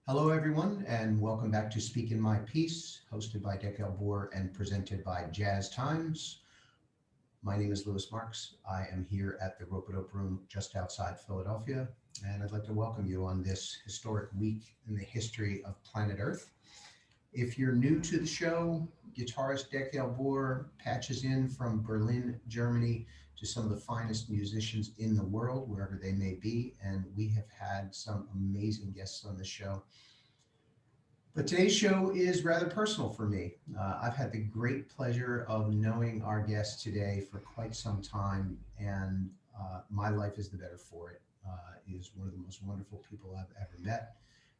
Hello, everyone, and welcome back to Speakin My Piece, hosted by Dekel and presented by Jazz Times. My name is Louis Marks. I am here at the Rope-a-Dope Room just outside Philadelphia, and I'd like to welcome you on this historic week in the history of planet Earth. If you're new to the show, guitarist Dekel patches in from Berlin, Germany, to some of the finest musicians in the world, wherever they may be, and we have had some amazing guests on the show. But today's show is rather personal for me. I've had the great pleasure of knowing our guest today for quite some time, and my life is the better for it. He is one of the most wonderful people I've ever met.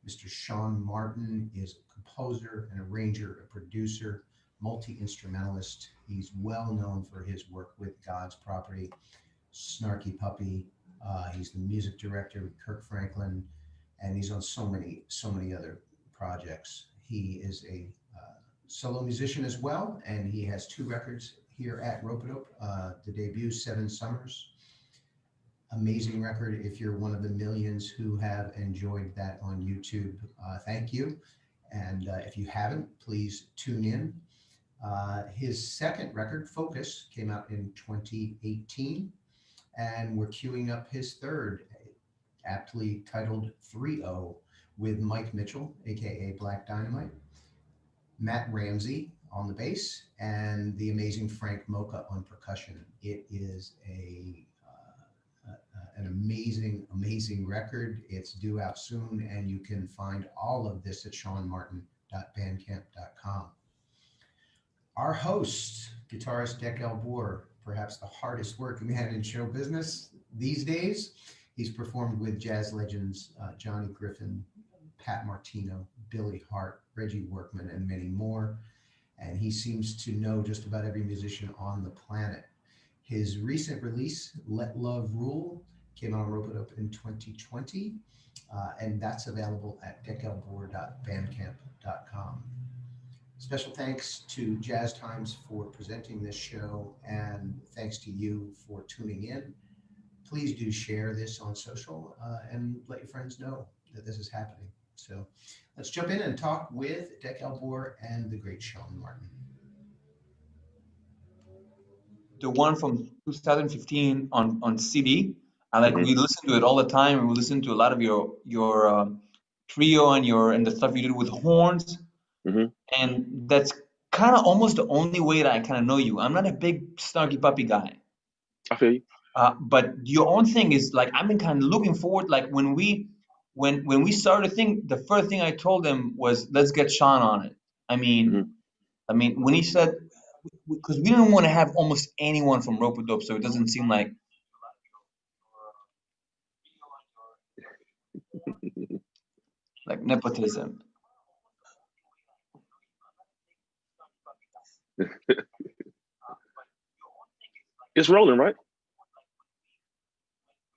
Mr. Shaun Martin is a composer, an arranger, a producer, multi-instrumentalist. He's well known for his work with God's Property, Snarky Puppy. He's the music director with Kirk Franklin, and he's on so many other projects. He is a solo musician as well, and he has two records here at Rope-a-Dope. The debut, Seven Summers. Amazing record. If you're one of the millions who have enjoyed that on YouTube, thank you. And if you haven't, please tune in. His second record, Focus, came out in 2018, and we're queuing up his third, aptly titled 3-0, with Mike Mitchell, aka Black Dynamite, Matt Ramsey on the bass, and the amazing Frank Mocha on percussion. It is an amazing record. It's due out soon, and you can find all of this at shaunmartin.bandcamp.com. Our host, guitarist Dekel, perhaps the hardest working man in show business these days. He's performed with jazz legends Johnny Griffin, Pat Martino, Billy Hart, Reggie Workman, and many more. And he seems to know just about every musician on the planet. His recent release, Let Love Rule, came out on Rope-a-Dope in 2020, and that's available at dekelbore.bandcamp.com. Special thanks to Jazz Times for presenting this show, and thanks to you for tuning in. Please do share this on social and let your friends know that this is happening. So let's jump in and talk with Dekel and the great Shaun Martin. The one from 2015 on CD. We listen to it all the time, and we listen to a lot of your trio and the stuff you did with horns. And that's kind of almost the only way that I kind of know you. I'm not a big Snarky Puppy guy. I feel you. But your own thing is like, I've been kind of looking forward. Like when we started the thing, the first thing I told him was, let's get Shaun on it. I mean, when he said, because we didn't want to have almost anyone from Rope-a-Dope, so it doesn't seem like nepotism. It's rolling, right?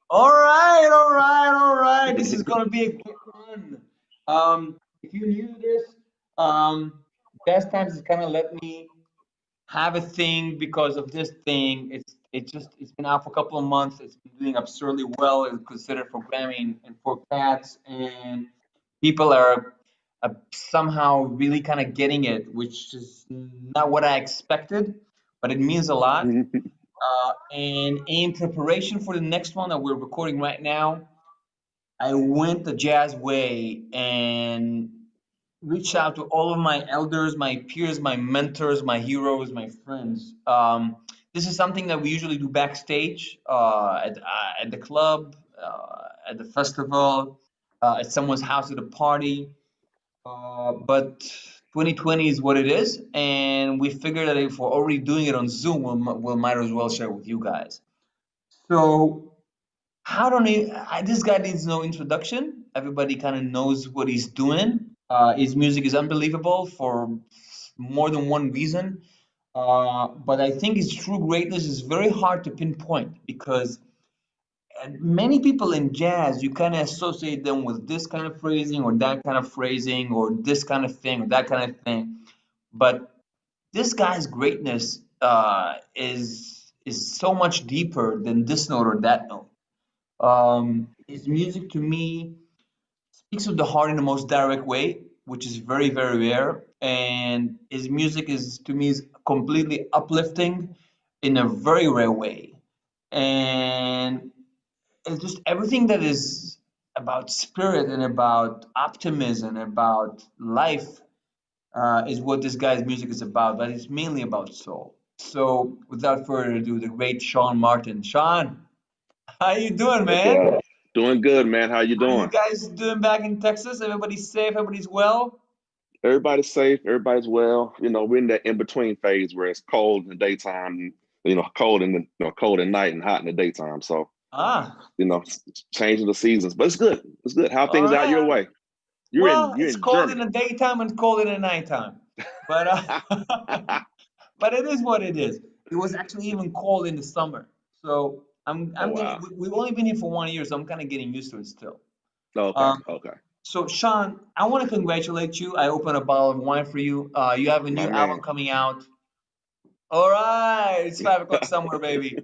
All right. This is gonna be a quick one. If you're new to this, Best Times has kind of let me have a thing because of this thing. It's been out for a couple of months. It's been doing absurdly well. It's considered for Grammy and for Cats, and people are somehow really kind of getting it, which is not what I expected, but it means a lot. And in preparation for the next one that we're recording right now, I went the jazz way and reached out to all of my elders, my peers, my mentors, my heroes, my friends. This is something that we usually do backstage at the club, at the festival, at someone's house at a party. But 2020 is what it is, and we figured that if we're already doing it on Zoom, we'll might as well share it with you guys. So, this guy needs no introduction. Everybody kind of knows what he's doing. His music is unbelievable for more than one reason. But I think his true greatness is very hard to pinpoint because many people in jazz, you kind of associate them with this kind of phrasing or that kind of phrasing or this kind of thing or that kind of thing. But this guy's greatness is so much deeper than this note or that note. His music to me speaks with the heart in the most direct way, which is very, very rare. And his music is, to me, is completely uplifting in a very rare way. And it's just everything that is about spirit and about optimism, about life, is what this guy's music is about. But it's mainly about soul. So, without further ado, the great Shaun Martin. Shaun, how you doing, man? Dekel, doing good, man. How you How you doing? guys doing back in Texas? Everybody's safe, everybody's well? Everybody's safe. Everybody's well. We're in that in between phase where it's cold in the daytime. Cold in the cold at night and hot in the daytime. So Ah, changing the seasons, but it's good. It's good. How all things out your right. way? You're in Well, you're it's in cold in Germany. the daytime and cold in the nighttime. But but it is what it is. It was actually even cold in the summer. So Oh I'm getting wow. we've only been here for 1 year, so I'm kind of getting used to it still. Okay. Um, Okay. so Shaun, I want to congratulate you. I opened a bottle of wine for you. You have a My new album man. coming out. All right, it's 5 o'clock somewhere, baby.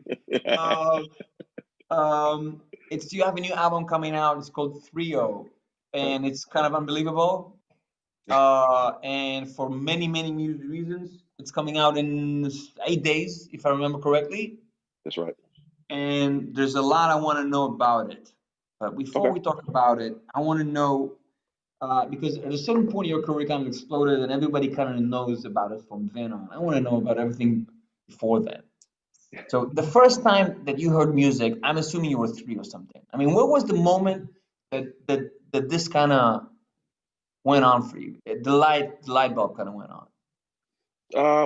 Um, it's you have a new album coming out. It's called 3-0, and it's kind of unbelievable. And for many, many music reasons, it's coming out in 8 days, if I remember correctly. That's right. And there's a lot I want to know about it. But before Okay. we talk about it, I want to know because at a certain point your career kind of exploded, and everybody kind of knows about it from then on. I want to know about everything before then. So the first time that you heard music, I'm assuming you were 3 or something. I mean, what was the moment that this kind of went on for you? The light bulb kind of went on.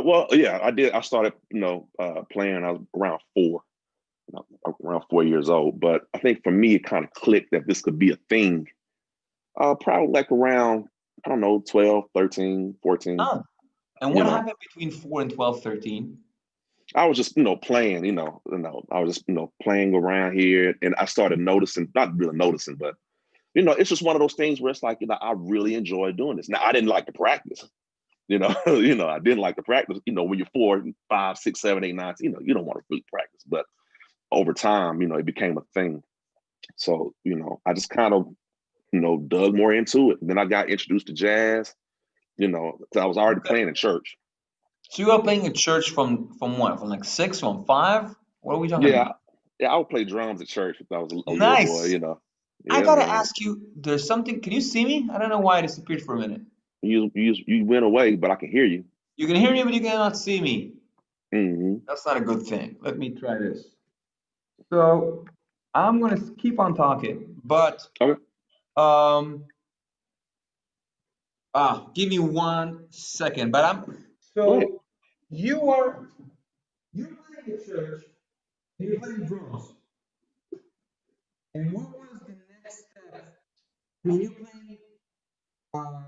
Well, yeah, I did. I started, playing. I was around 4, around 4 years old. But I think for me, it kind of clicked that this could be a thing. Probably like around, I don't know, 12, 13, 14. Oh, and You what know, happened between 4 and 12, 13? I was just, playing. I was just, playing around here, and I started noticing, not really noticing, but it's just one of those things where it's like, I really enjoy doing this. Now, I didn't like to practice. I didn't like to practice. When you're 4, 5, 6, 7, 8, 9, you don't want to really practice. But over time, it became a thing. So, I just kind of, dug more into it. And then I got introduced to jazz, 'cause I was already Okay. playing in church. So you were playing at church from what? From like 6, from 5? What are we talking Yeah, about? yeah, I would play drums at church if I was a little Nice. boy. I Yeah, gotta man. ask you, there's something. Can you see me? I don't know why I disappeared for a minute. You went away, but I can hear you. You can hear me, but you cannot see me. Hmm. That's not a good thing. Let me try this. So I'm gonna keep on talking, but Okay. um, give me 1 second. But Go ahead. so you are you're playing at church and you're playing drums. And what was the next step? I mean, you playing. Uh,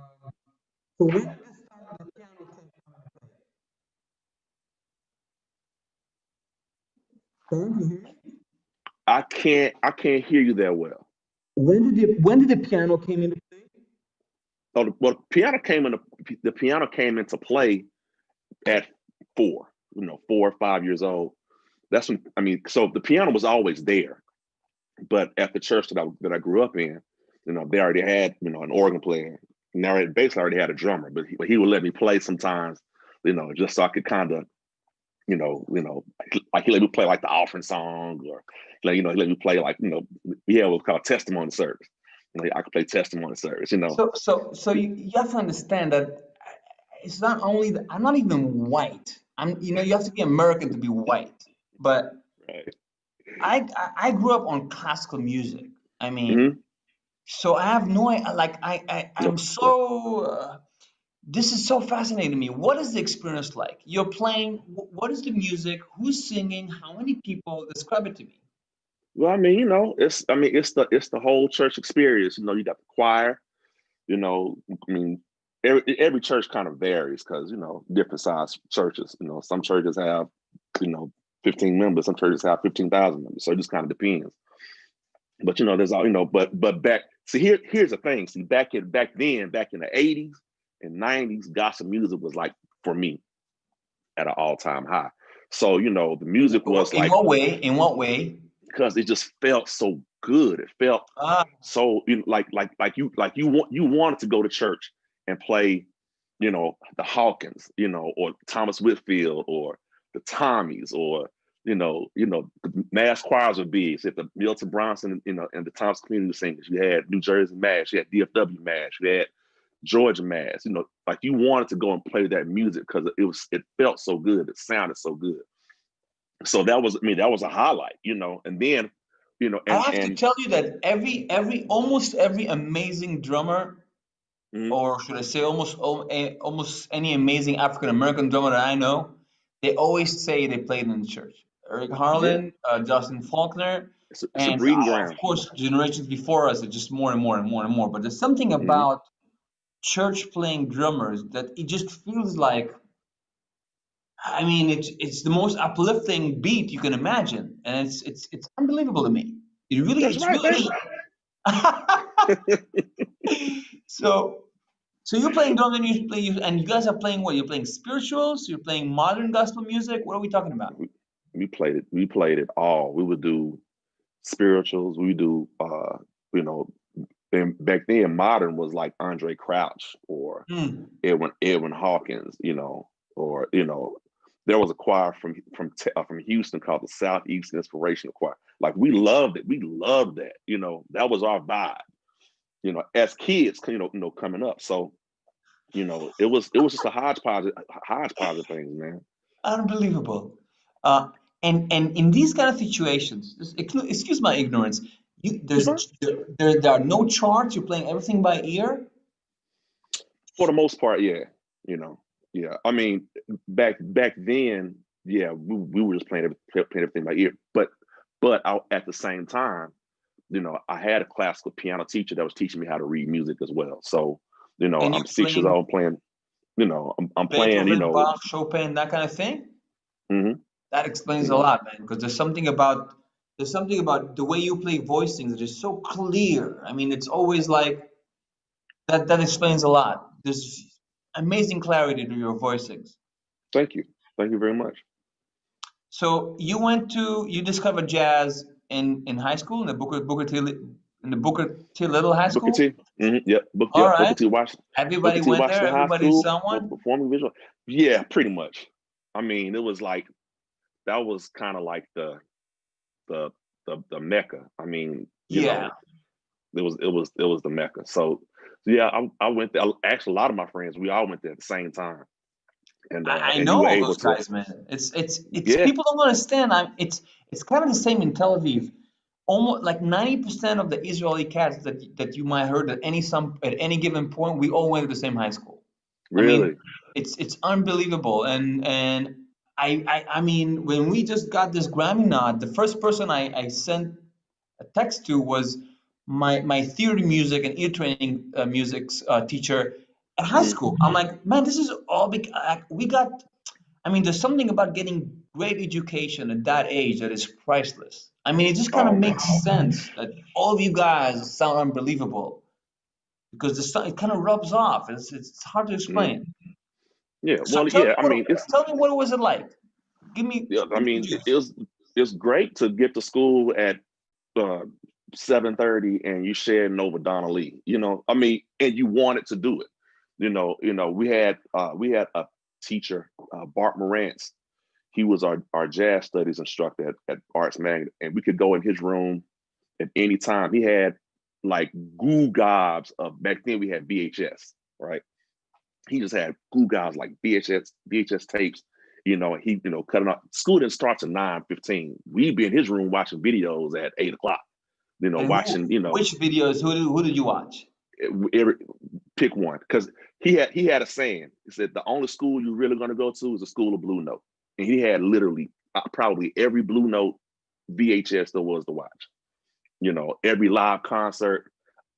so when did this start? The piano thing come into play? Can you hear me? I can't hear you that well. When did the piano came into play? So the piano came into play at 4, 4 or 5 years old. That's when so the piano was always there, but at the church that I grew up in, they already had an organ player, and they basically already had a drummer, but he would let me play sometimes, just so I could kind of, like he let me play like the offering song, or he let me play like we had what's called testimony service. I could play testimony service. So you have to understand that it's not only that I'm not even white. You have to be American to be white. But Right. I grew up on classical music. I mean, Hmm. so I have no idea. Like I'm so. This is so fascinating to me. What is the experience like? You're playing. What is the music? Who's singing? How many people? Describe it to me. Well, it's the whole church experience. You got the choir. I mean, every church kind of varies because different size churches. Some churches have 15 members. Some churches have 15,000 members. So it just kind of depends. But there's all but back. See, here's the thing. See, back in the 80s and 90s, gospel music was like, for me, at an all-time high. So the music was In like, what way? In what way? because it just felt so good. It felt Ah, so, you know, you wanted to go to church and play, you know, the Hawkins, you know, or Thomas Whitfield, or the Tommies, or the mass choirs were big. So the Milton Bronson, you know, and the Thomas Community Singers. You had New Jersey Mass, you had DFW Mass, you had Georgia Mass. You know, like you wanted to go and play that music because it felt so good. It sounded so good. So that was, I mean, that was a highlight, you know. And then, you know, I have to and tell you that almost every amazing drummer, mhm, or should I say almost any amazing African American drummer that I know, they always say they played in the church. Eric yeah, Harlan, Justin Faulkner, it's a and breeding of ground. course generations before us, it's just more and more and more and more. But there's something Hmm. about church playing drummers that it just feels like, I mean, it's the most uplifting beat you can imagine, and it's unbelievable to me. That's It's right, really. baby. So, so you're playing drums and and you guys are playing what? You're playing spirituals, you're playing modern gospel music. What are we talking about? We played it. We played it all. We would do spirituals. We do, you know, and back then modern was like Andre Crouch or Hmm. Edwin Hawkins, you know, or you know, there was a choir from Houston called the Southeast Inspirational Choir. Like we loved it. We loved that. You know, that was our vibe. You know, as kids, coming up. So you know, it was just a hodgepodge of things, man. Unbelievable. Uh, and in these kind of situations, excuse my ignorance, You fine? there are no charts. You're playing everything by ear. For the most part, yeah. You know, yeah. I mean, back then, yeah, we were just playing everything by ear. But at the same time, you know, I had a classical piano teacher that was teaching me how to read music as well. So, you know, And I'm you're 6 years playing old playing. You know, I'm playing. You Beethoven, know, Bach, Chopin, that kind of thing. hmm That explains you a know, lot, man, because there's something about the way you play voicings that is so clear. I mean, it's always like that explains a lot. There's amazing clarity to your voicings. thank you very much. So you discovered jazz in high school in the Booker T Little High Booker School. T. Yep, All Booker right. T. Washington. Everybody Booker T. went there. Washington High Everybody's School for someone. performing visual. Yeah, pretty much. I mean, it was like that was kind of like the the Mecca. I mean, you Yeah. know, it was the Mecca. So yeah, I went there. Actually, a lot of my friends, we all went there at the same time, I and you know were all able those to, guys, man. It's yeah. people don't understand. It's kind of the same in Tel Aviv. Almost like 90% of the Israeli cats that you might heard at any given point, we all went to the same high school. I mean, Really. it's unbelievable. And I mean, when we just got this Grammy nod, the first person I sent a text to was my theory music and ear training music's teacher at high Mhm. school. I'm like, man, this is all we got. I mean, there's something about getting great education at that age that is priceless. I mean, it just kind of Oh man. makes sense that all of you guys sound unbelievable because it kind of rubs off. It's hard to Mhm. explain. Yeah. So Well, yeah. I mean, tell me what was it like? yeah. I Give me the mean, juice. it's great to get to school at uh, 7:30 and you sharing over Donna Lee. You know, I mean, and you wanted to do it. We had a teacher, Bart Morantz. He was our jazz studies instructor at Arts Magnet, and we could go in his room at any time. He had like goo gobs of, back then we had VHS, right? He just had goo gobs like VHS tapes. You know, he cutting off. School didn't start till 9:15. We'd be in his room watching videos at 8 o'clock. And Watching. which videos? Who did you watch? Every, pick one, because he had a saying. He said the only school you're really going to go to is the school of Blue Note, and he had literally probably every Blue Note VHS there was to watch. Every live concert.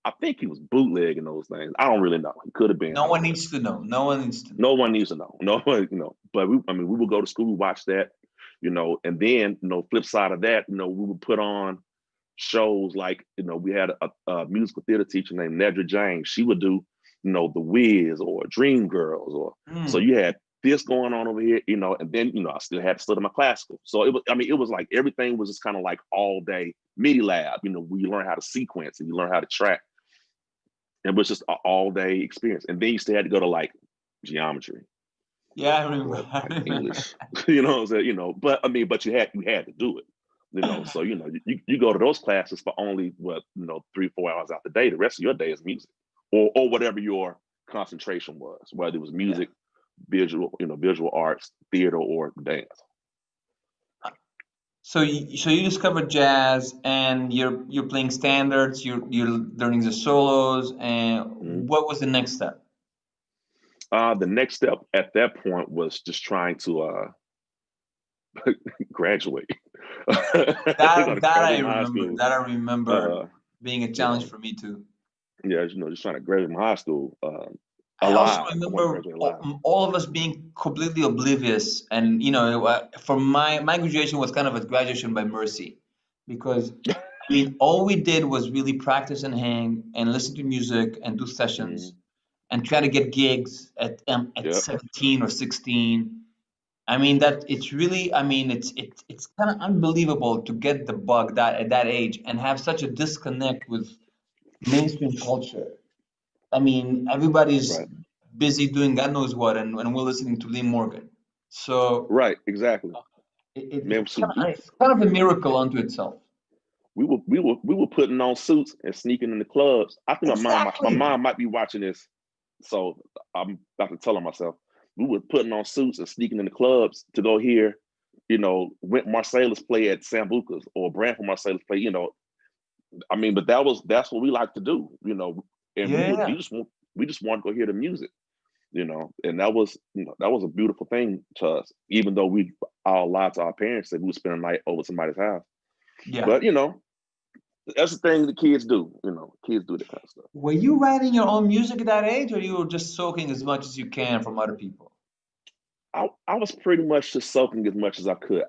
I think he was bootlegging those things. I don't really know. He could have been. No I don't one really needs to know. No one needs to know. know. No one needs to know. No one. But we would go to school, watch that. And then flip side of that, we would put on shows like, we had a musical theater teacher named Nedra James. She would do, The Wiz or Dream Girls, or so Hmm. you had this going on over here, and then, I still had to study my classical. So it was like everything was just kind of like all day MIDI lab, where you learn how to sequence and you learn how to track. It was just an all day experience. And then you still had to go to like geometry. Yeah, I remember. Like English, but you had to do it, so, you go to those classes for only 3-4 hours out the day. The rest of your day is music or whatever your concentration was, whether it was music, visual arts, theater, or dance. So you discovered jazz, and you're playing standards. You're learning the solos, and what was the next step? The next step at that point was just trying to graduate. That I remember being a challenge for me too. Yeah, just trying to graduate from high school. I also remember all of us being completely oblivious, and for my graduation was kind of a graduation by mercy, because all we did was really practice and hang and listen to music and do sessions and try to get gigs at 17 or 16. That it's really, it's kind of unbelievable to get the bug that at that age and have such a disconnect with mainstream culture. Everybody's busy doing God knows what, and we're listening to Lee Morgan. So right, exactly. It's kind of a miracle unto itself. We were putting on suits and sneaking in the clubs. I think my mom might be watching this, so I'm about to tell her myself. We were putting on suits and sneaking in the clubs to go hear, Wynton Marsalis play at Sambuca's or Branford Marsalis play. But that's what we like to do, and we just want to go hear the music, and that was a beautiful thing to us, even though we all lied to our parents that we would spend a night over somebody's house. Yeah. But that's the thing the kids do, kids do that kind of stuff. Were you writing your own music at that age, or you were just soaking as much as you can from other people? I was pretty much just soaking as much as I could.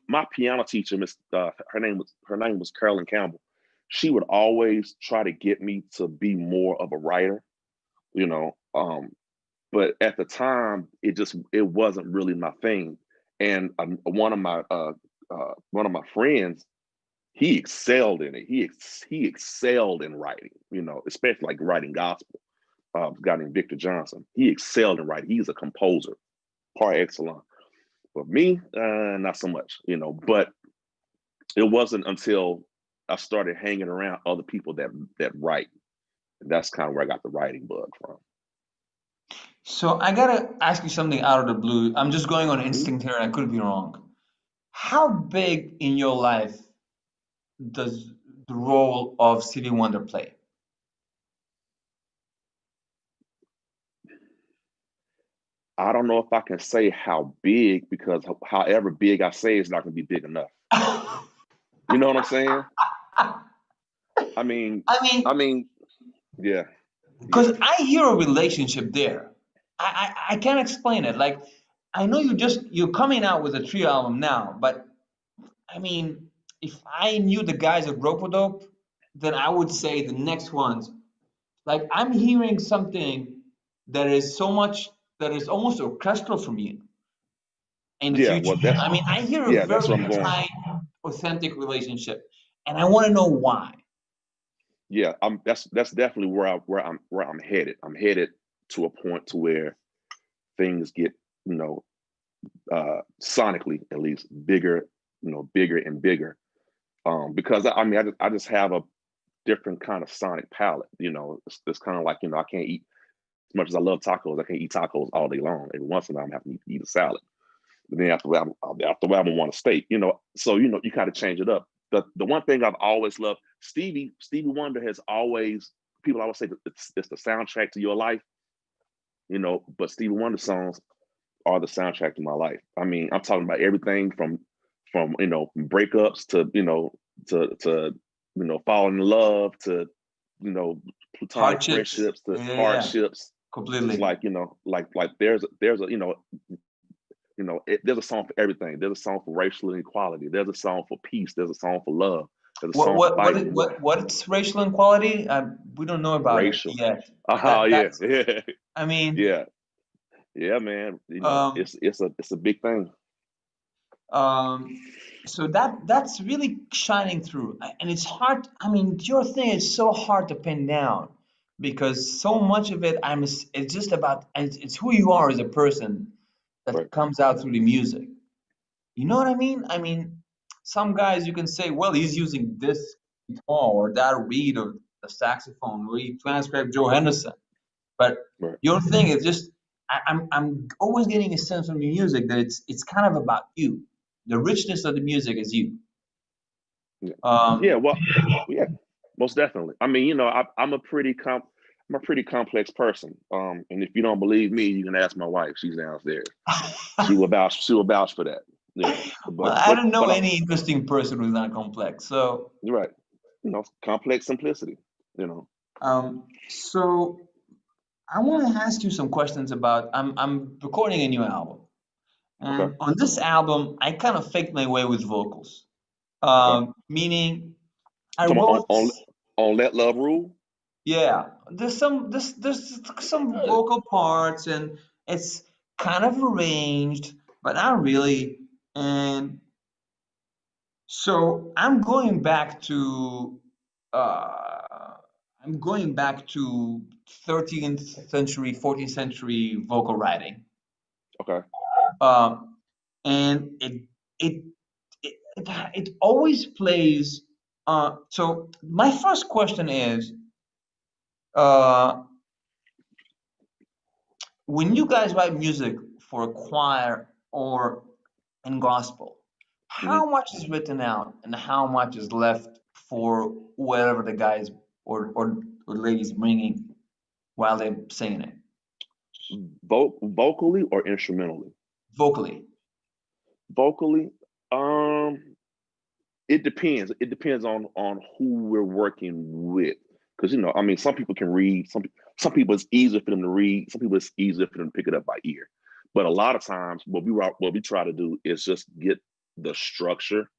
My piano teacher, her name was Carolyn Campbell. She would always try to get me to be more of a writer, but at the time it wasn't really my thing. And one of my friends, he excelled in it. He excelled in writing, especially like writing gospel. A guy named Victor Johnson. He excelled in writing. He's a composer par excellence. But me, not so much, But it wasn't until I started hanging around other people that write. And that's kind of where I got the writing bug from. So I gotta ask you something out of the blue. I'm just going on instinct here, and I could be wrong. How big in your life does the role of Stevie Wonder play? I don't know if I can say how big, because however big I say, it's not going to be big enough. You know what I'm saying? Yeah. Because I hear a relationship there. I can't explain it. Like, I know you're coming out with a trio album now, but if I knew the guys at Rope-A-Dope, then I would say the next ones. Like, I'm hearing something that is almost orchestral from you in the future. I hear a very tight, authentic relationship, and I want to know why. Yeah, that's definitely where I'm headed. I'm headed to a point to where things get, sonically at least bigger and bigger. Because I just have a different kind of sonic palette. It's kind of like, I can't eat, as much as I love tacos, I can't eat tacos all day long. Every once in a while, I'm having to eat a salad. But then after a while, I'm want a steak. So you kind of change it up. The one thing I've always loved, Stevie Wonder has always, people always say it's the soundtrack to your life. But Stevie Wonder songs are the soundtrack to my life. I'm talking about everything from breakups to falling in love to platonic friendships to hardships. Completely. It's like there's a song for everything. There's a song for racial inequality. There's a song for peace. There's a song for love. There's a song for fighting. What's racial inequality? We don't know about racial. it yet. Yeah. Yeah. Yeah, man. Um, It's a big thing. um, so that's really shining through, and it's hard. I mean, your thing is so hard to pin down because so much of it, it's just about, it's who you are as a person that Right. comes out through the music. You know what I mean? I mean, some guys you can say, well, he's using this guitar or that reed of the saxophone, or he transcribed Joe Henderson. But Right. your thing is just, I'm always getting a sense from your music that it's kind of about you. The richness of the music is you. Yeah. Yeah. Um, Well, yeah, most definitely. I mean, I'm a pretty complex person. And if you don't believe me, you can ask my wife. She's downstairs. She will vouch for that. well, I don't know any interesting person who's not complex. So, You're right. Complex simplicity. You know. so I want to ask you some questions about. I'm recording a new album, Okay. and on this album, I kind of faked my way with vocals. Okay. Meaning I Come wrote, on Let Love Rule. yeah, there's some vocal parts and it's kind of arranged, but not really. And so uh, I'm going back to 13th century, 14th century vocal writing. Okay. Um, and it it always plays. So my first question is, uh, when you guys write music for a choir or in gospel, Mhm. how much is written out and how much is left for whatever the guys or ladies bringing while they're singing it Vocally or instrumentally? vocally? Vocally, um, it depends. It depends on who we're working with. Because I mean, some people can read. Some people it's easier for them to read. Some people it's easier for them to pick it up by ear. But a lot of times, what we try to do is just the structure,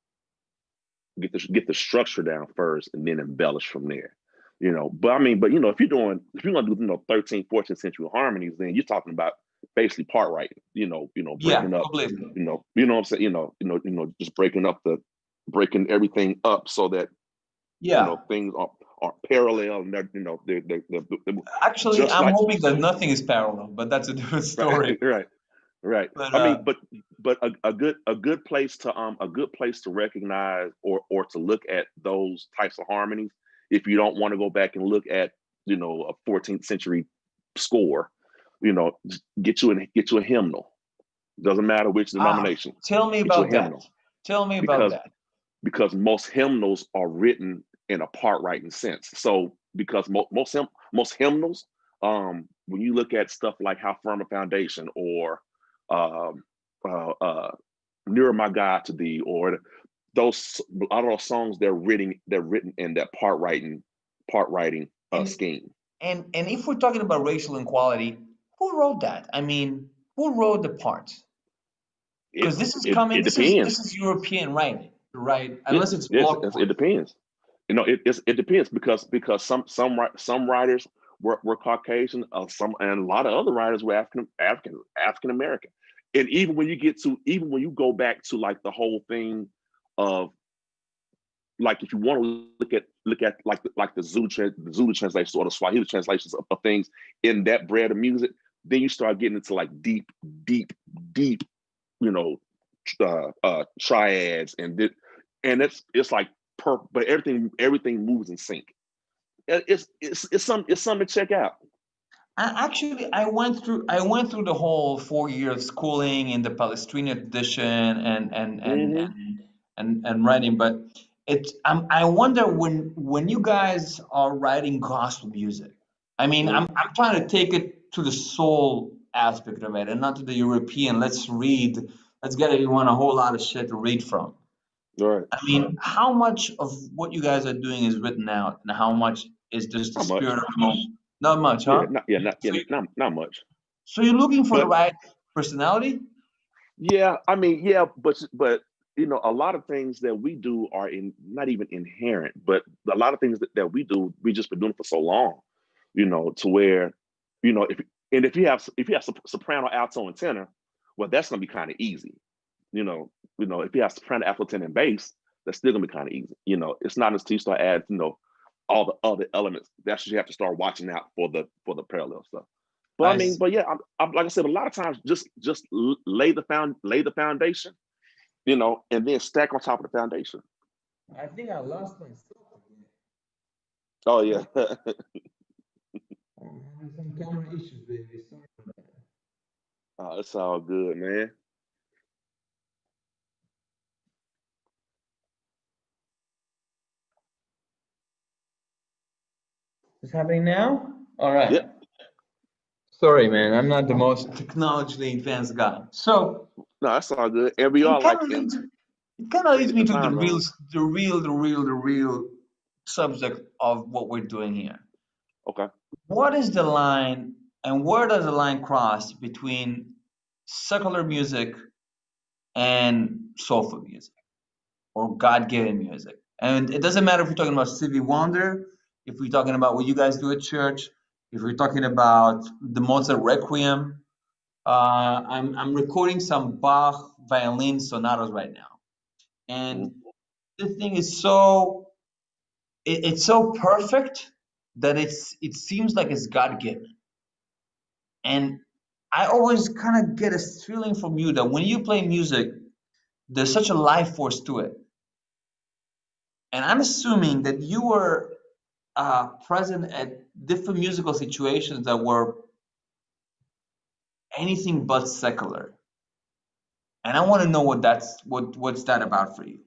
get the structure down first, and then embellish from there. But I mean, if you're gonna do 13th, 14th century harmonies, then you're talking about basically part writing. Yeah, Breaking up. completely. What I'm saying. Just breaking everything up so that Yeah. things are parallel and they're Actually, just I'm like hoping that nothing is parallel, but that's a different story. right, right, right. But I mean, but a good place to recognize or to look at those types of harmonies, if you don't want to go back and look at a 14th century score, get you a hymnal. Doesn't matter which denomination. tell me Get you a about that. hymnal Tell me about because that. most hymnals are written in a part writing sense. So because most hymnals, when you look at stuff like How Firm a Foundation or um, Nearer My God to Thee, or a lot of those songs, they're written in that part writing And scheme. and if we're talking about racial inequality, who wrote that? I mean, who wrote the parts? It Because this is it coming. it This depends. is European writing, right? Yeah, Unless it's yes, block it party. depends. It depends because some writers were Caucasian, and a lot of other writers were African American. And even when you go back to like the whole thing of like, if you want to look at like the Zulu translation or the Swahili translations of things in that bread of music, then you start getting into like deep, deep, you know, triads and it's like but everything moves in sync. It's something to check out. Actually, I went through the whole 4 year of schooling in the Palestinian tradition Hmm. and writing, but I wonder when you guys are writing gospel music. I mean, Hmm. I'm trying to take it to the soul aspect of it and not to the European. Let's get everyone a whole lot of shit to read from. All right. I mean, how much of what you guys are doing is written out, and how much is just the Not much. spirit of the moment? Not much, Yeah, huh? So, not much. so you're looking for the But right personality? yeah, I mean, yeah, but a lot of things that we do are not even inherent, but a lot of things that we do, we just been doing for so long, to where, if And if you have soprano, alto, and tenor, well, that's gonna be kind of easy. You know, if you have soprano, alto, tenor, and bass, that's still gonna be kind of easy. You know, it's not until you start adding, all the other elements that's you have to start watching out for the parallel stuff. But I mean, but yeah, I'm like I said, a lot of times just lay the foundation, and then stack on top of the foundation. I think I lost my stuff again. Oh yeah. Some camera issues, baby. Sorry for that. Oh, it's all good, man. Is this happening now? All right. Yep. Sorry, man. I'm not the most technologically advanced guy. So No, that's all good. And we it all kind like of in leads, it kind of leads me to time the real subject of what we're doing here. Okay. What is the line, and where does the line cross between secular music and soulful music or God-given music? And it doesn't matter if we're talking about Stevie Wonder, if we're talking about what you guys do at church, if we're talking about the Mozart Requiem. I'm recording some Bach violin sonatas right now, and this thing is it's so perfect that it seems like it's God-given. And I always kind of get a feeling from you that when you play music, there's such a life force to it. And I'm assuming that you were present at different musical situations that were anything but secular. And I want to know what's that about for you.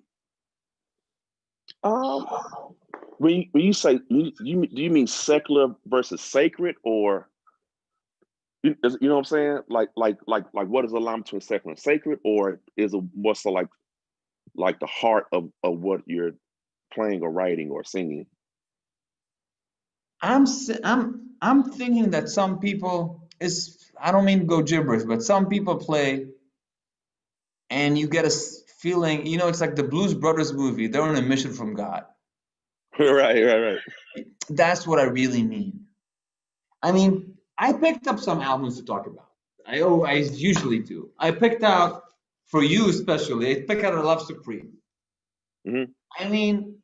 When you say, do you mean secular versus sacred, or you know what I'm saying? Like what is the line between secular and sacred, or is it more so like the heart of what you're playing or writing or singing? I'm thinking that some people I don't mean to go gibberish, but some people play and you get a feeling, it's like the Blues Brothers movie. They're on a mission from God. Right. That's what I really mean. I mean, I picked up some albums to talk about. I usually do. I picked out, for you especially, I picked out a Love Supreme. Mm-hmm. I mean,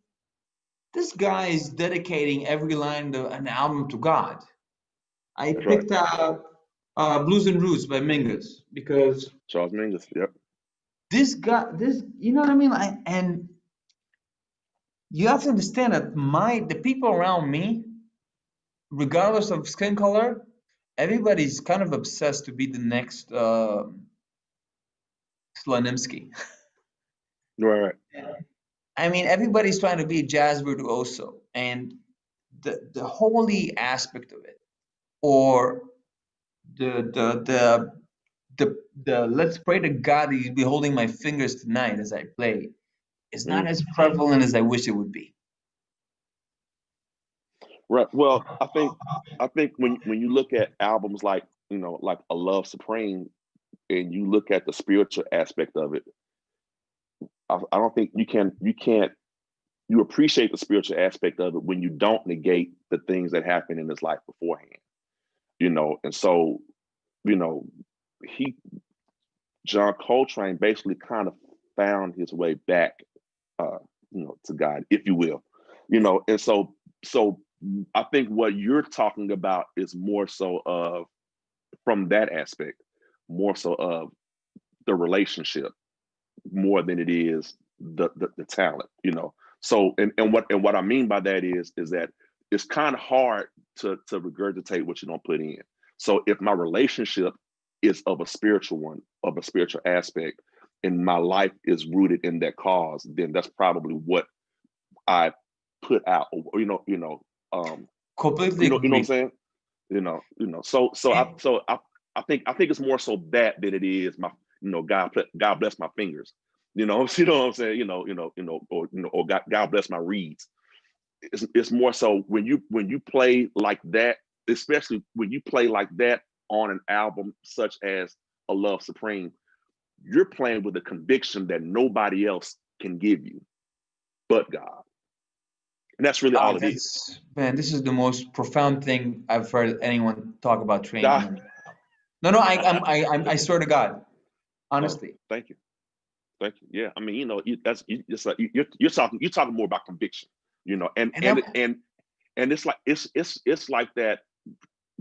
this guy is dedicating every line of an album to God. I picked out Blues and Roots by Mingus because Charles Mingus, yep. This guy, you know what I mean? And you have to understand that the people around me, regardless of skin color, everybody's kind of obsessed to be the next Slonimsky. Right. I mean, everybody's trying to be a jazz virtuoso, and the holy aspect of it, or the let's pray to God he'll be holding my fingers tonight as I play, is not as prevalent as I wish it would be. Right. Well, I think when you look at albums like like A Love Supreme, and you look at the spiritual aspect of it, I don't think you appreciate the spiritual aspect of it when you don't negate the things that happen in his life beforehand. And so John Coltrane basically kind of found his way back to God, if you will. And so I think what you're talking about is more so of, from that aspect, more so of the relationship more than it is the talent, So and what I mean by that is that it's kind of hard to regurgitate what you don't put in. So if my relationship is of a spiritual aspect, and my life is rooted in that cause, then that's probably what I put out. Completely you know what I'm saying? I think it's more so that than it is my God bless my fingers. You know what I'm saying? Or God bless my reeds. It's more so when you play like that, especially when you play like that on an album such as A Love Supreme, you're playing with a conviction that nobody else can give you but God. And that's really all it is. Man, this is the most profound thing I've heard anyone talk about training. No, I swear to God, honestly. Thank you. Thank you. Yeah, I mean, you know, it's like you're talking more about conviction, you know, and it's like it's like that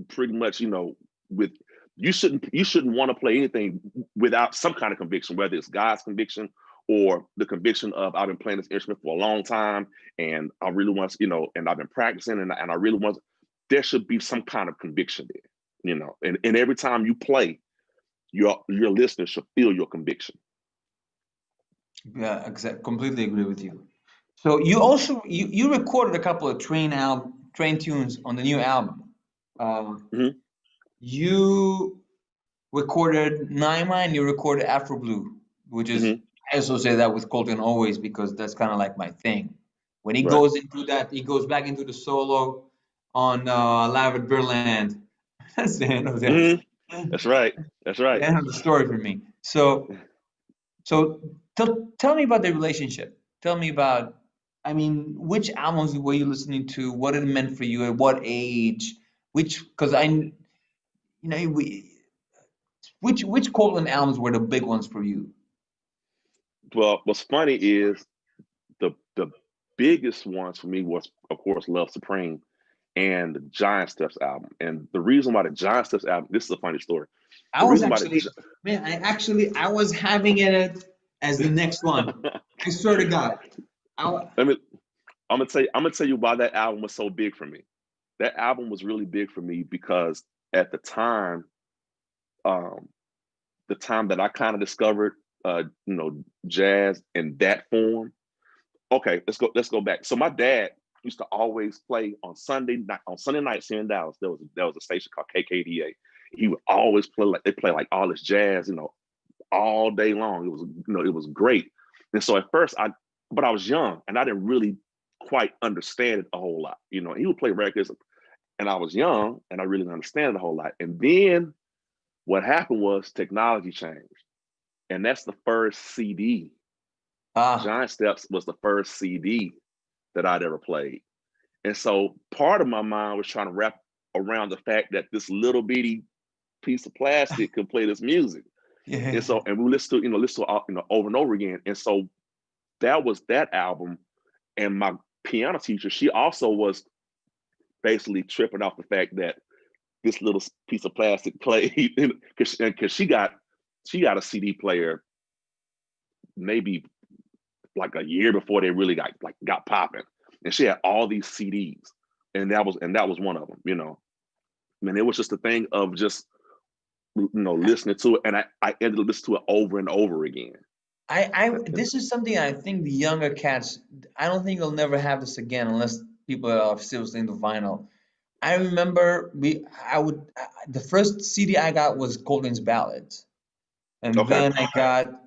pretty much, you know, with you shouldn't want to play anything without some kind of conviction, whether it's God's conviction or the conviction of I've been playing this instrument for a long time and I really want to, you know, and I've been practicing and I really want to, there should be some kind of conviction there, you know, and every time you play, your listeners should feel your conviction. Yeah, exactly. Completely agree with you. So you also you recorded a couple of train tunes on the new album. Mhm. You recorded Naima and you recorded Afro Blue, which is Mhm. I associate that with Colton always because that's kind of like my thing. When he Right. goes into that, he goes back into the solo on Live at Berland. That's the end of the Mhm. That's right. That's right. end of the story for me. So tell me about the relationship. Tell me about, I mean, which albums were you listening to? What it meant for you? At what age? Because which Colton albums were the big ones for you? Well, what's funny is the biggest ones for me was, of course, Love Supreme and the Giant Steps album. And the reason why the Giant Steps album, this is a funny story. I The was reason why actually, man, I was having it as the next one. I swear to God. I, let me I'm gonna tell you why that album was so big for me. That album was really big for me because at um, the time that I kind of discovered, you know, jazz in that form. Okay, let's go back. So my dad used to always play on Sunday nights here in Dallas. There was a station called KKDA. He would always play like all this jazz, you know, all day long. It was great. And so at first but I was young and I didn't really quite understand it a whole lot. You know, he would play records and I was young and I really didn't understand it a whole lot. And then what happened was technology changed. And that's the first CD. ah, Giant Steps was the first CD that I'd ever played. And so part of my mind was trying to wrap around the fact that this little bitty piece of plastic could play this music. yeah. And we listen to over and over again. And so that was that album. And my piano teacher, she also was basically tripping off the fact that this little piece of plastic played because she got a CD player maybe like a year before they really got popping, and she had all these CDs, and that was one of them. You know, I mean, it was just a thing of just listening to it, and I ended up listening to it over and over again. This is something I think the younger cats, I don't think they'll never have this again unless people are still listening to vinyl. I remember the first CD I got was Colton's Ballads, and Okay. then I got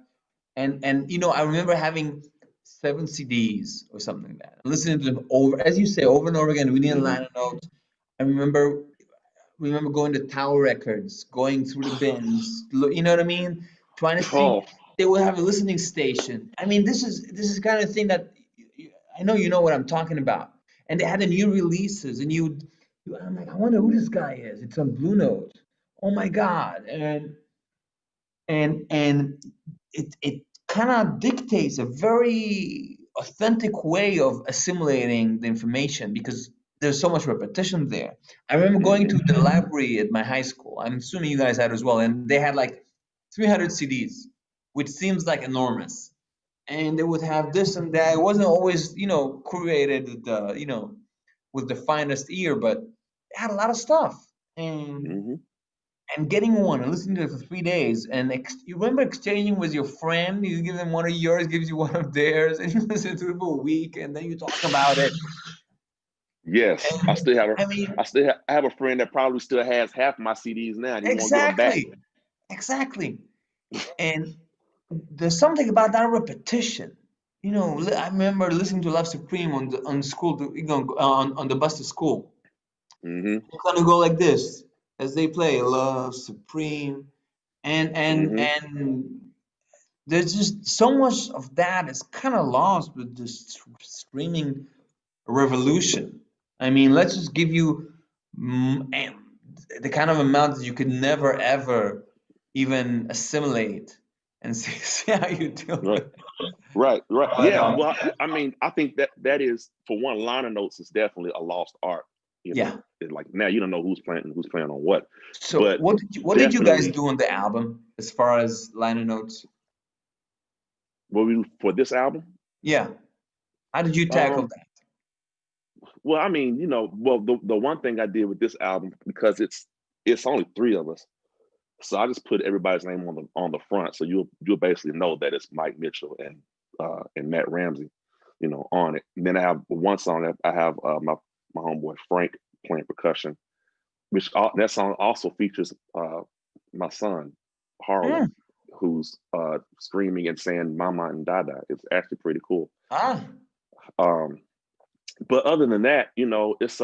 and I remember having 7 CDs or something like that, listening to them over, as you say, over and over again, reading a Mm-hmm. line of notes. I remember going to Tower Records, going through the bins, you know what I mean, trying to see. Oh, They will have a listening station. I mean, this is kind of thing that I know you know what I'm talking about. And they had the new releases, and I'm like, I wonder who this guy is. It's on Blue Note. Oh my God! And it kind of dictates a very authentic way of assimilating the information because there's so much repetition there. I remember going to mm-hmm. the library at my high school. I'm assuming you guys had as well, and they had like 300 CDs, which seems like enormous. And they would have this and that. It wasn't always, curated, with the finest ear, but it had a lot of stuff. Mm-hmm. And getting one and listening to it for 3 days, and you remember exchanging with your friend. You give them one of yours, gives you one of theirs, and you listen to it for a week, and then you talk about it. Yes, And I mean, I have a friend that probably still has half my CDs now, and he won't give them back. exactly. And there's something about that repetition. I remember listening to Love Supreme on school, on the bus to school. Mm-hmm. It's gonna go like this as they play Love Supreme, and and Mm-hmm. and there's just so much of that is kind of lost with this streaming revolution. I mean, let's just give you the kind of amount that you could never ever even assimilate and see how you do Right. it. Right. But, Yeah. Well, I mean, I think that is, for one, liner notes is definitely a lost art. You yeah. know, it's like now you don't know who's playing on what. So But what did you guys definitely, do on the album as far as liner notes? what we for this album? Yeah. How did you tackle Um, that? well, I mean, well, the one thing I did with this album, because it's only three of us, so I just put everybody's name on the front, so you'll basically know that it's Mike Mitchell and Matt Ramsey, on it. And then I have one song that I have my homeboy Frank playing percussion, which that song also features my son Harlan, who's screaming and saying "Mama" and "Dada." It's actually pretty cool. Um, but other than that, it's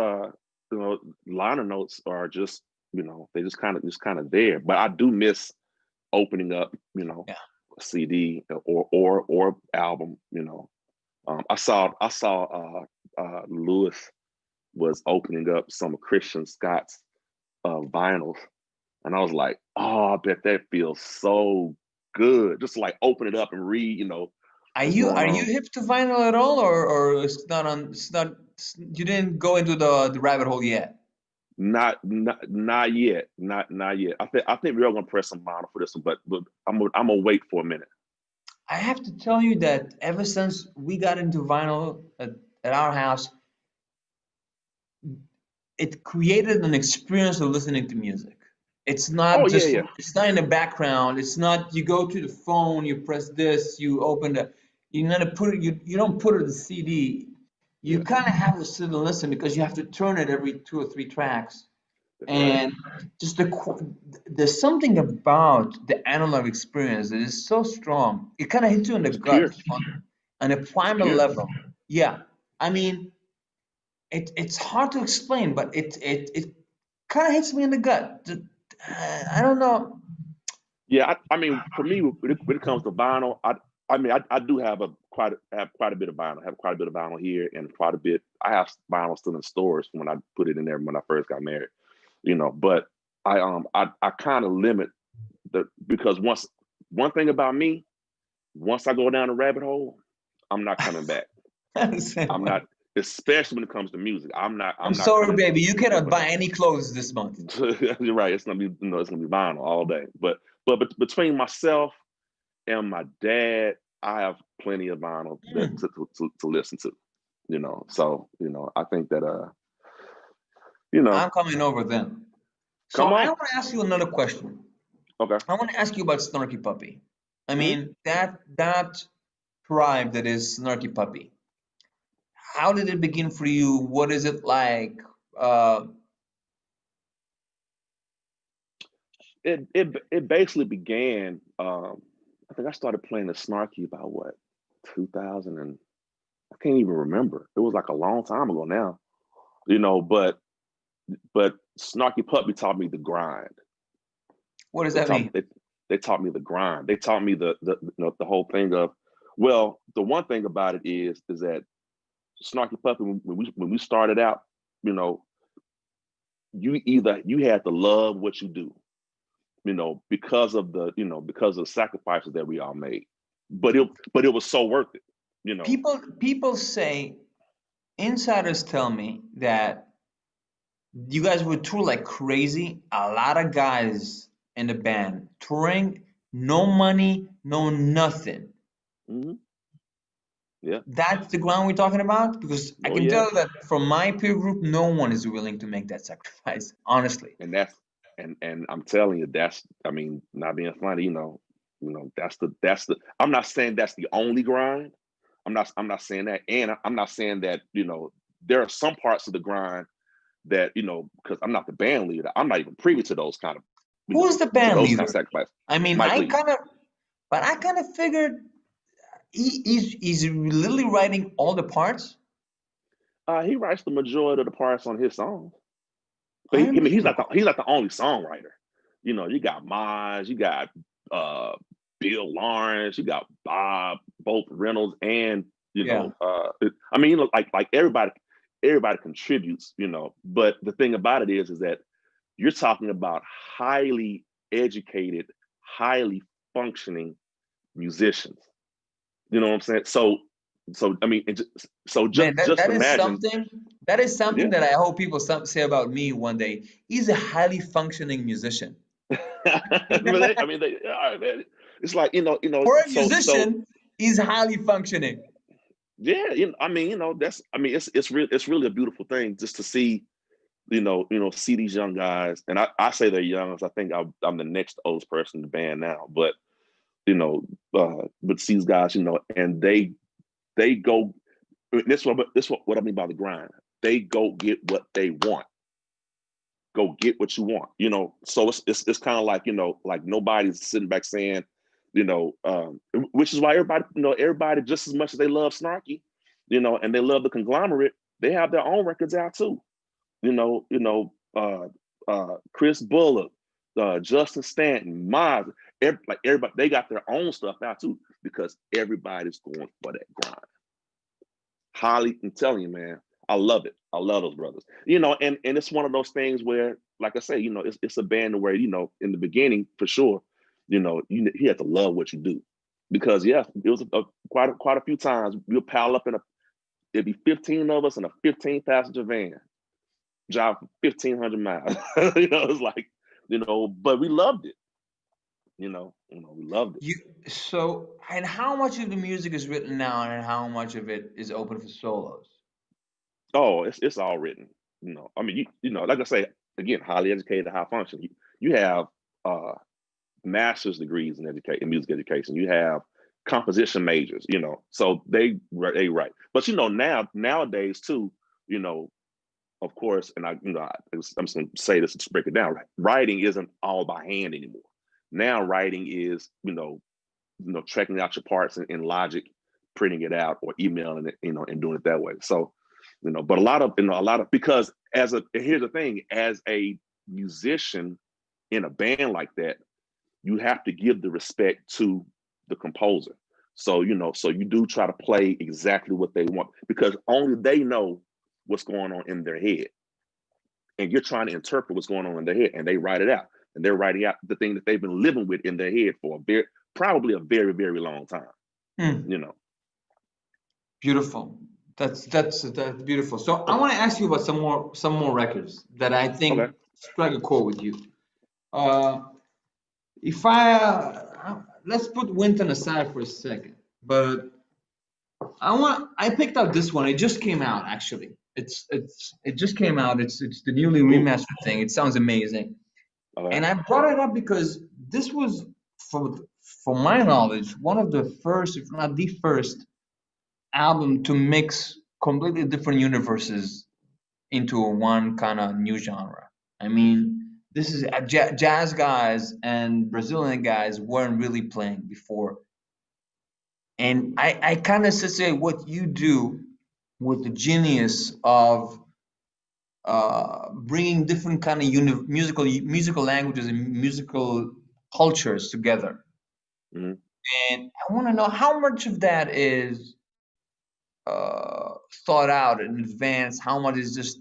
liner notes are just they just kind of there. But I do miss opening up, Yeah. a CD or album. I saw Lewis was opening up some of Christian Scott's vinyls, and I was like, oh, I bet that feels so good. Just like open it up and read, Are what's you going on. hip to vinyl at all, or it's not you didn't go into the rabbit hole yet? Not yet. Not yet. I think we're gonna press some vinyl for this one, but I'm gonna wait for a minute. I have to tell you that ever since we got into vinyl at our house, it created an experience of listening to music. It's Oh not just yeah. it's not in the background. It's not you go to the phone, you press this, you open the you not put it you don't put it in the CD. You Yeah. kind of have to sit and listen because you have to turn it every 2 or 3 tracks. That's right. And just there's something about the analog experience that is so strong. It kind of hits you in the It's gut pure. on a It's primal pure. level. Yeah, I mean, it's hard to explain, but it kind of hits me in the gut. I don't know. Yeah, I mean, for me, when it comes to vinyl, I mean, I do have quite a bit of vinyl. I have quite a bit of vinyl here, and quite a bit. I have vinyl still in stores from when I put it in there when I first got married. But I kind of limit because one thing about me, once I go down the rabbit hole, I'm not coming back. I'm not, especially when it comes to music. I'm not sorry, coming baby. You cannot back. buy any clothes this month. You're right. It's gonna be it's gonna be vinyl all day. But between myself and my dad, I have plenty of vinyl to listen to. So I think that I'm coming over then. So come I on. want to ask you another question. Okay. I want to ask you about Snarky Puppy. I mean, that tribe that is Snarky Puppy. How did it begin for you? What is it like? It basically began. I think I started playing the Snarky about what 2000 and I can't even remember. It was like a long time ago now. But Snarky Puppy taught me the grind. What does that mean? They taught me the grind. They taught me the whole thing of, well, the one thing about it is that Snarky Puppy, when we started out, you had to love what you do, because of the sacrifices that we all made. But it was so worth it, People say, insiders tell me that you guys would tour like crazy. A lot of guys in the band touring, no money, no nothing. Mm-hmm. Yeah. That's the ground we're talking about? Because I can Yeah. tell that from my peer group, no one is willing to make that sacrifice, honestly. And that's and I'm telling you, I mean, not being funny, that's the I'm not saying that's the only grind. I'm not saying that. And I'm not saying that, there are some parts of the grind that, because I'm not the band leader, I'm not even privy to those kind of Who's the band leader? sacrifices. I mean, Mike I Lee. kind of figured he's literally writing all the parts. He writes the majority of the parts on his songs. But he's not the only songwriter. You got Maj, you got Bill Lawrence, you got both Reynolds, and I mean, like everybody contributes, but the thing about it is that you're talking about highly educated, highly functioning musicians. You know what I'm saying? So I mean, so Man, just imagine. That is something Yeah. that I hope people say about me one day. He's a highly functioning musician. I mean, all right, man. It's like, For a so musician, he's highly functioning. yeah, I mean, it's really a beautiful thing just to see, see these young guys. And I say they're young, because I think I'm the next oldest person in the band now, but but see these guys, and they go. This what I mean by the grind. They go get what they want. Go get what you want. So it's kind of like, like nobody's sitting back saying, which is why everybody just as much as they love Snarky, and they love the conglomerate, they have their own records out too. Chris Bullock, Justin Stanton, Miles, everybody, they got their own stuff out too, because everybody's going for that grind. Holly, I'm telling you, man, I love it. I love those brothers. And it's one of those things where, like I say, it's a band where, in the beginning, for sure, you have to love what you do. Because it was quite a few times we'll pile up it'd be 15 of us in a 15-passenger van, drive 1,500 miles. It's like, but we loved it. We loved it. So, and how much of the music is written now, and how much of it is open for solos? Oh, it's all written. I mean, like I say, again, highly educated, high function. You have master's degrees in music education. You have composition majors. So they write. But nowadays too, of course, and I'm just gonna say this to break it down. Writing isn't all by hand anymore. Now writing is, checking out your parts in Logic, printing it out, or emailing it, and doing it that way. So, but a lot of because here's the thing, as a musician in a band like that, you have to give the respect to the composer. So, so you do try to play exactly what they want, because only they know what's going on in their head. And you're trying to interpret what's going on in their head, and they write it out. And they're writing out the thing that they've been living with in their head for probably a very, very long time. Beautiful. That's beautiful. So I want to ask you about some more records that I think strike a chord with you. If let's put Winton aside for a second, but I picked out this one. It just came out, actually. It just came out. It's the newly remastered thing. It sounds amazing. And I brought it up because this was, from my knowledge, one of the first, if not the first, album to mix completely different universes into one kind of new genre. I mean, this is jazz guys and Brazilian guys weren't really playing before. And I kind of associate what you do with the genius of bringing different kind of musical languages and musical cultures together. Mm-hmm. And I want to know how much of that is thought out in advance, how much is just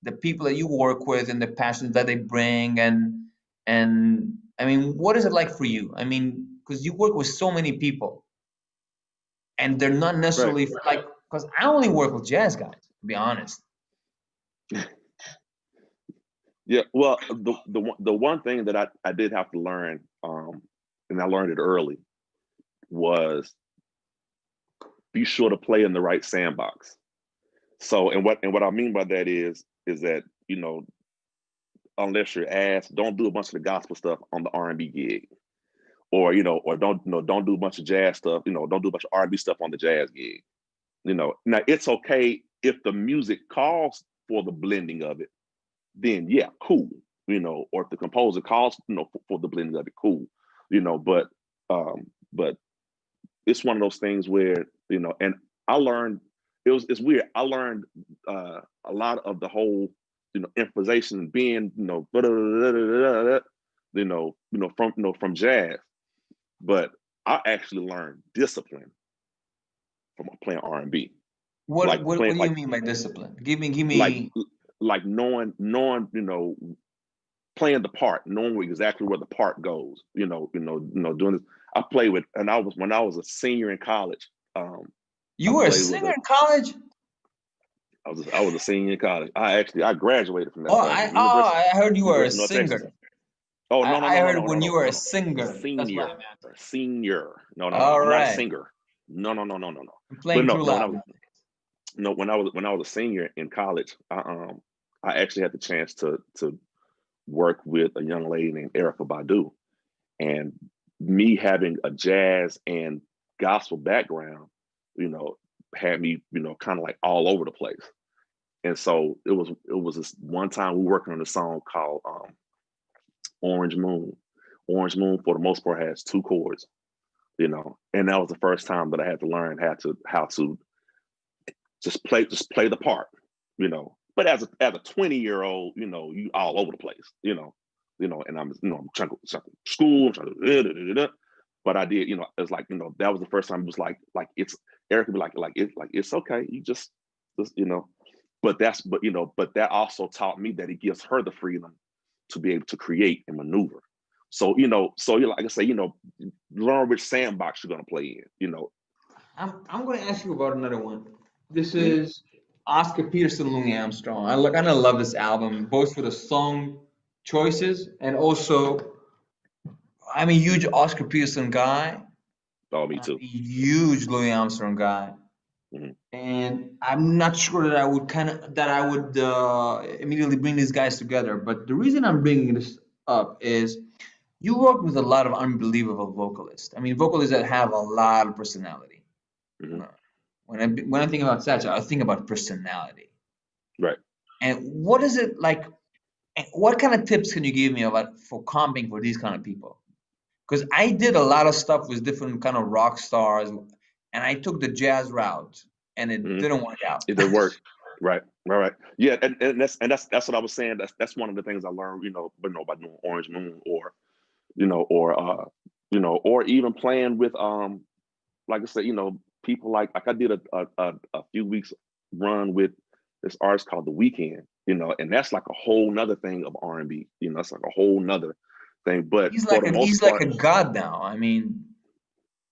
the people that you work with and the passion that they bring, and I mean, what is it like for you? I mean, because you work with so many people, and they're not necessarily like, because I only work with jazz guys, to be honest. Yeah, well, the one thing that I did have to learn, and I learned it early, was be sure to play in the right sandbox. So, and what I mean by that is that, unless you're asked, don't do a bunch of the gospel stuff on the R&B gig, or don't do a bunch of jazz stuff, don't do a bunch of R&B stuff on the jazz gig. Now it's okay if the music calls for the blending of it, then yeah, cool. Or if the composer calls, for the blending of it, cool. But it's one of those things where, and I learned, it's weird. I learned a lot of the whole, improvisation being, from jazz, but I actually learned discipline from playing R&B. What do you mean by discipline? Give me like knowing, playing the part, knowing exactly where the part goes. Doing this. I played with, and when I was a senior in college. You were a singer in college? I was a senior in college. I graduated from that I heard you were a University of North singer. Texas. Oh no I heard when you were a singer. That's what I meant. Senior. No. All I'm right. not a singer. No. I'm playing too loud. When I was a senior in college, I actually had the chance to work with a young lady named Erica Badu, and me having a jazz and gospel background, had me, kind of like all over the place. And so it was this one time we were working on a song called Orange Moon. Orange Moon, for the most part, has 2 chords, and that was the first time that I had to learn how to just play the part, But as a 20-year-old, you all over the place, and I'm trying to school, I'm trying to, but I did, it's like, that was the first time it was like it's Eric would be like it's okay, you just but that also taught me that it gives her the freedom to be able to create and maneuver. So, like I say, learn which sandbox you're gonna play in, I'm going to ask you about another one. This is Oscar Peterson, Louis Armstrong. I kind of love this album, both for the song choices and also, I'm a huge Oscar Peterson guy. Oh, me too. I'm a huge Louis Armstrong guy. Mhm. And I'm not sure that I would immediately bring these guys together. But the reason I'm bringing this up is you work with a lot of unbelievable vocalists. I mean, vocalists that have a lot of personality. Mhm. When I think about Satchel, I think about personality. Right. And what is it like? What kind of tips can you give me for comping for these kind of people? Because I did a lot of stuff with different kind of rock stars, and I took the jazz route, and it didn't work out. It didn't work. Right. Yeah, and that's what I was saying. That's one of the things I learned, by doing Orange Moon, or or even playing with like I said, people like I did a few weeks run with this artist called The Weeknd, and that's like a whole nother thing of R&B. That's like a whole nother thing. But he's for like the most part, like a god now. I mean,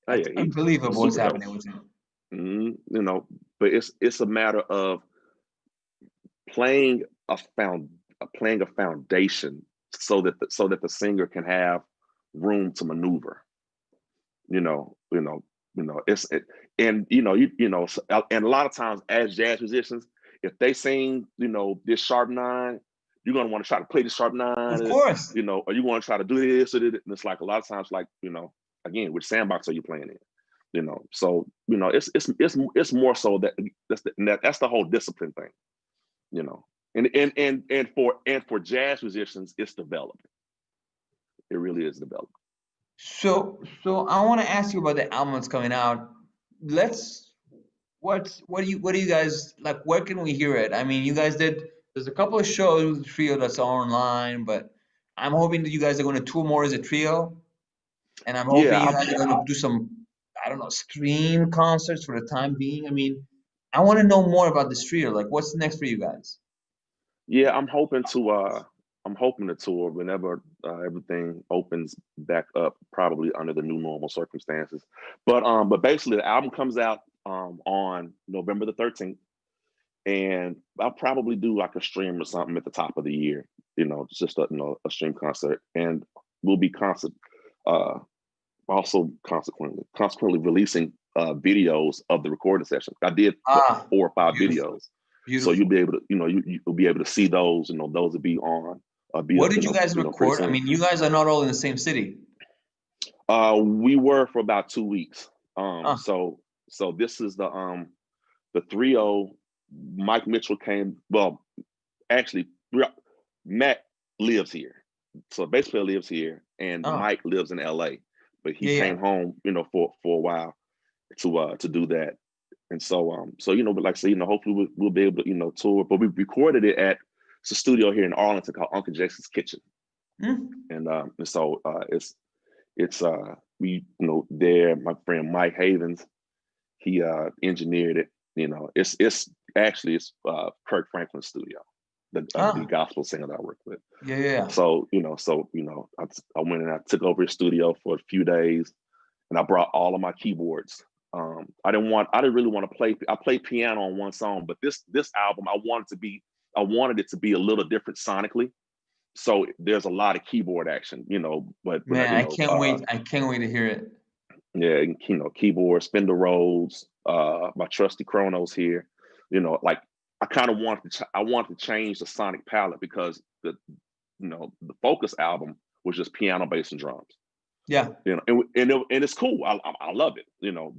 it's unbelievable what's happening with him. But it's a matter of playing a foundation so that the singer can have room to maneuver. And a lot of times as jazz musicians, if they sing, this sharp 9, you're gonna want to try to play the sharp 9, Of course. or you want to try to do this or that. And it's like a lot of times, like, again, which sandbox are you playing in? So it's more so that's the whole discipline thing, and for jazz musicians, it's developed. It really is developed. So I want to ask you about the album that's coming out. What do you guys like? Where can we hear it? I mean, you guys there's a couple of shows with the trio that's online, but I'm hoping that you guys are going to tour more as a trio, and I'm hoping you guys are going to do some, I don't know, stream concerts for the time being. I mean, I want to know more about this trio. Like, what's next for you guys? Yeah, I'm hoping to tour whenever everything opens back up, probably under the new normal circumstances. But basically, the album comes out on November the 13th, and I'll probably do like a stream or something at the top of the year. Just a stream concert, and we'll be also consequently releasing videos of the recording session. I did 4 or 5 videos. Beautiful. So you'll be able to, you'll be able to see those, those will be on. What did you guys record? I mean, you guys are not all in the same city. We were for about 2 weeks. So this is the trio. Mike Mitchell came. Well, actually, Matt lives here, so basically lives here, and Mike lives in LA, but he came home, for a while to do that. And so, but like I say, hopefully we'll be able to, tour. But we recorded it at a studio here in Arlington called Uncle Jason's Kitchen, and so it's we there. My friend Mike Havens, he engineered it. It's Kirk Franklin's studio. the gospel singer that I work with. Yeah. So I went and I took over his studio for a few days, and I brought all of my keyboards. I didn't really want to play. I played piano on one song, but this album I wanted it to be a little different sonically. So there's a lot of keyboard action, But Man, I can't wait. I can't wait to hear it. Yeah, keyboard, Fender Rhodes, my trusty Chronos here. Like I kind of wanted to change the sonic palette because the Focus album was just piano, bass, and drums. Yeah. And it's cool. I love it.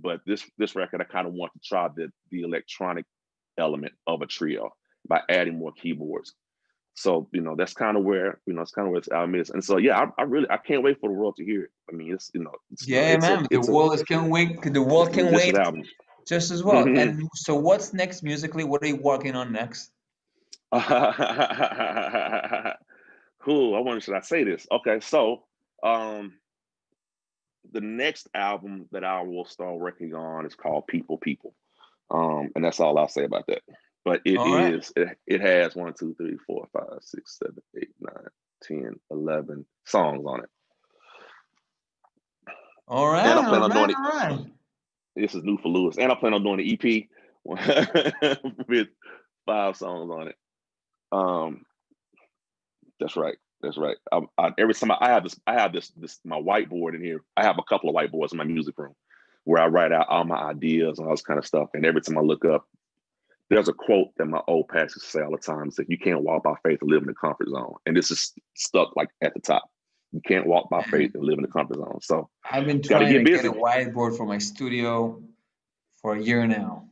But this record I kind of want to try the electronic element of a trio by adding more keyboards. So that's kind of where this album is. And so yeah, I can't wait for the world to hear it. I mean, The world can't wait. The world can wait album. Just as well. And so what's next musically? What are you working on next? Cool. Should I say this? Okay, so the next album that I will start working on is called People. And that's all I'll say about that. But it has 1, 2, 3, 4, 5, 6, 7, 8, 9, 10, 11 songs on it. All right. And I plan on doing it. This is new for Lewis. And I plan on doing the EP with 5 songs on it. That's right. Every time I have this my whiteboard in here. I have a couple of whiteboards in my music room where I write out all my ideas and all this kind of stuff. And every time I look up, there's a quote that my old pastor say all the time: "That you can't walk by faith and live in the comfort zone." And this is stuck like at the top. You can't walk by faith and live in the comfort zone. So I've been trying to get a whiteboard for my studio for a year now.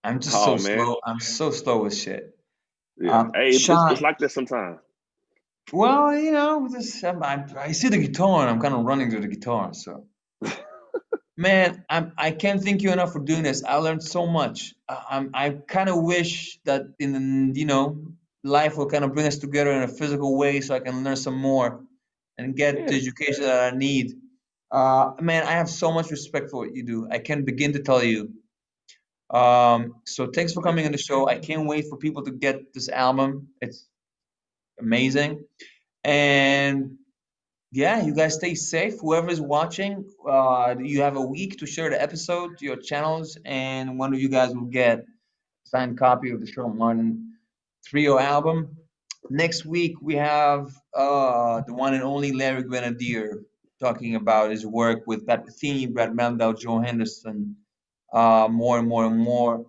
I'm just so slow. I'm so slow with shit. Yeah, it's like that sometimes. Well, I see the guitar and I'm kind of running to the guitar. So, man, I can't thank you enough for doing this. I learned so much. I kind of wish that life will kind of bring us together in a physical way so I can learn some more and get the education that I need. Man, I have so much respect for what you do. I can't begin to tell you. So thanks for coming on the show. I can't wait for people to get this album. It's amazing. And yeah, you guys stay safe. Whoever is watching, you have a week to share the episode to your channels, and one of you guys will get a signed copy of the Shaun Martin Trio album. Next week we have the one and only Larry Grenadier talking about his work with Pat Metheny, Brad Meldau, Joe Henderson, more and more,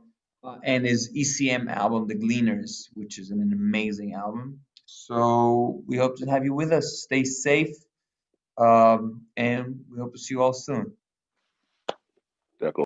and his ECM album, The Gleaners, which is an amazing album. So we hope to have you with us. Stay safe, and we hope to see you all soon. Dekel.